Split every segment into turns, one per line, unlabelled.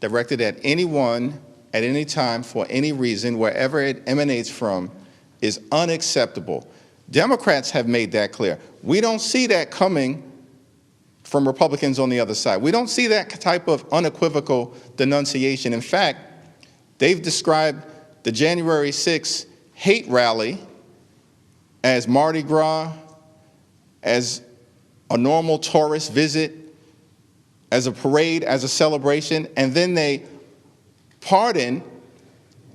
directed at anyone at any time for any reason, wherever it emanates from, is unacceptable. Democrats have made that clear. We don't see that coming from Republicans on the other side. We don't see that type of unequivocal denunciation. In fact, they've described the January 6th hate rally as Mardi Gras, as a normal tourist visit, as a parade, as a celebration, and then they pardon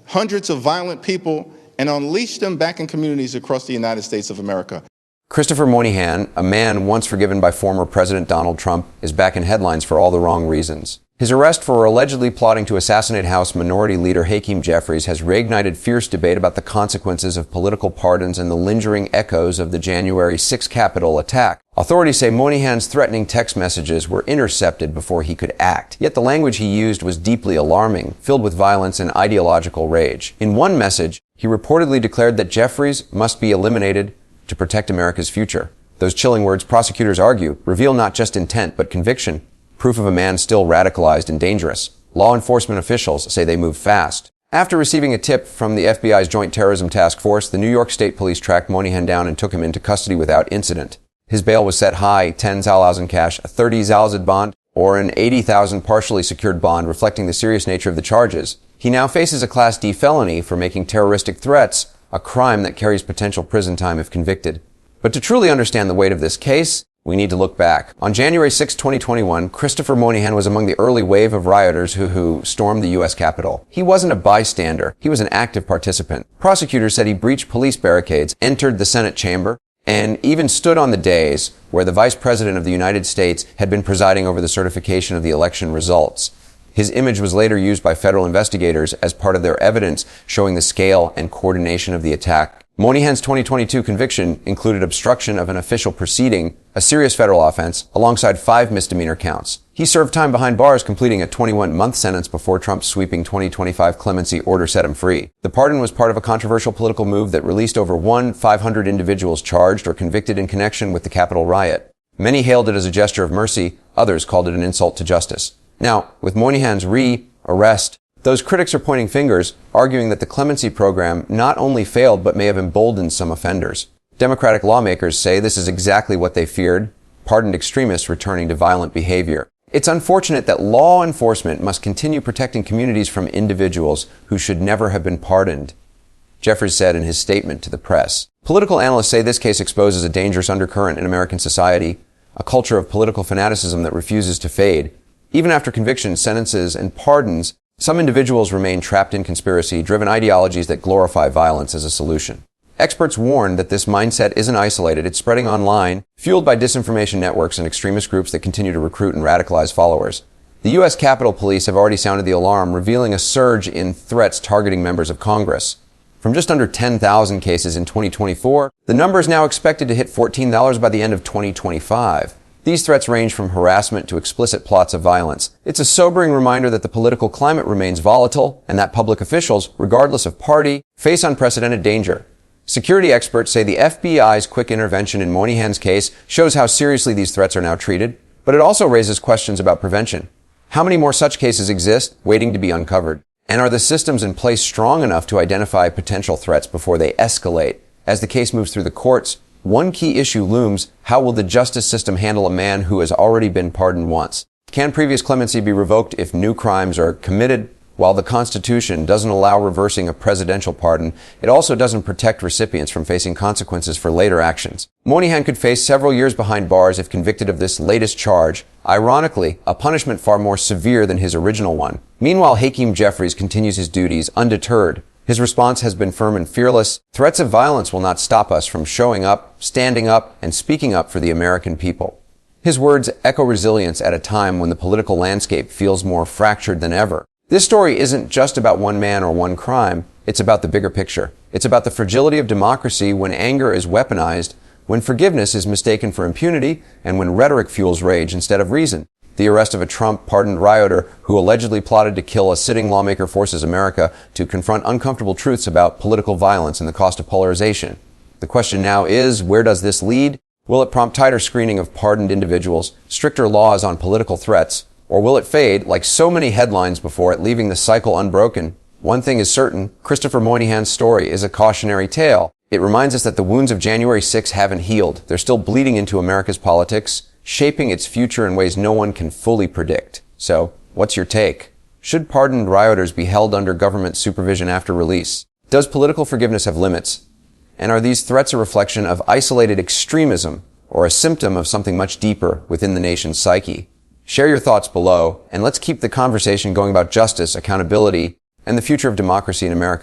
hundreds of violent people and unleash them back in communities across the United States of America.
Christopher Moynihan, a man once forgiven by former President Donald Trump, is back in headlines for all the wrong reasons. His arrest for allegedly plotting to assassinate House Minority Leader Hakeem Jeffries has reignited fierce debate about the consequences of political pardons and the lingering echoes of the January 6th Capitol attack. Authorities say Moynihan's threatening text messages were intercepted before he could act. Yet the language he used was deeply alarming, filled with violence and ideological rage. In one message, he reportedly declared that Jeffries must be eliminated to protect America's future. Those chilling words, prosecutors argue, reveal not just intent but conviction, proof of a man still radicalized and dangerous. Law enforcement officials say they move fast. After receiving a tip from the FBI's Joint Terrorism Task Force, the New York State Police tracked Moynihan down and took him into custody without incident. His bail was set high, 10 zalazin cash, a 30 zalazid bond, or an 80,000 partially secured bond, reflecting the serious nature of the charges. He now faces a Class D felony for making terroristic threats, a crime that carries potential prison time if convicted. But to truly understand the weight of this case, we need to look back. On January 6, 2021, Christopher Moynihan was among the early wave of rioters who stormed the U.S. Capitol. He wasn't a bystander. He was an active participant. Prosecutors said he breached police barricades, entered the Senate chamber, and even stood on the dais where the Vice President of the United States had been presiding over the certification of the election results. His image was later used by federal investigators as part of their evidence showing the scale and coordination of the attack. Moynihan's 2022 conviction included obstruction of an official proceeding, a serious federal offense, alongside 5 misdemeanor counts. He served time behind bars, completing a 21-month sentence before Trump's sweeping 2025 clemency order set him free. The pardon was part of a controversial political move that released over 500 individuals charged or convicted in connection with the Capitol riot. Many hailed it as a gesture of mercy, others called it an insult to justice. Now, with Moynihan's re-arrest, those critics are pointing fingers, arguing that the clemency program not only failed but may have emboldened some offenders. Democratic lawmakers say this is exactly what they feared, pardoned extremists returning to violent behavior. It's unfortunate that law enforcement must continue protecting communities from individuals who should never have been pardoned, Jeffries said in his statement to the press. Political analysts say this case exposes a dangerous undercurrent in American society, a culture of political fanaticism that refuses to fade. Even after convictions, sentences, and pardons, some individuals remain trapped in conspiracy-driven ideologies that glorify violence as a solution. Experts warn that this mindset isn't isolated. It's spreading online, fueled by disinformation networks and extremist groups that continue to recruit and radicalize followers. The U.S. Capitol Police have already sounded the alarm, revealing a surge in threats targeting members of Congress. From just under 10,000 cases in 2024, the number is now expected to hit 14,000 by the end of 2025. These threats range from harassment to explicit plots of violence. It's a sobering reminder that the political climate remains volatile and that public officials, regardless of party, face unprecedented danger. Security experts say the FBI's quick intervention in Moynihan's case shows how seriously these threats are now treated, but it also raises questions about prevention. How many more such cases exist, waiting to be uncovered? And are the systems in place strong enough to identify potential threats before they escalate? As the case moves through the courts, one key issue looms: how will the justice system handle a man who has already been pardoned once? Can previous clemency be revoked if new crimes are committed? While the Constitution doesn't allow reversing a presidential pardon, it also doesn't protect recipients from facing consequences for later actions. Moynihan could face several years behind bars if convicted of this latest charge, ironically, a punishment far more severe than his original one. Meanwhile, Hakeem Jeffries continues his duties undeterred. His response has been firm and fearless. Threats of violence will not stop us from showing up, standing up, and speaking up for the American people. His words echo resilience at a time when the political landscape feels more fractured than ever. This story isn't just about one man or one crime. It's about the bigger picture. It's about the fragility of democracy when anger is weaponized, when forgiveness is mistaken for impunity, and when rhetoric fuels rage instead of reason. The arrest of a Trump-pardoned rioter who allegedly plotted to kill a sitting lawmaker forces America to confront uncomfortable truths about political violence and the cost of polarization. The question now is, where does this lead? Will it prompt tighter screening of pardoned individuals, stricter laws on political threats, Or will it fade, like so many headlines before it, leaving the cycle unbroken? One thing is certain, Christopher Moynihan's story is a cautionary tale. It reminds us that the wounds of January 6 haven't healed. They're still bleeding into America's politics, shaping its future in ways no one can fully predict. So, what's your take? Should pardoned rioters be held under government supervision after release? Does political forgiveness have limits? And are these threats a reflection of isolated extremism or a symptom of something much deeper within the nation's psyche? Share your thoughts below, and let's keep the conversation going about justice, accountability, and the future of democracy in America.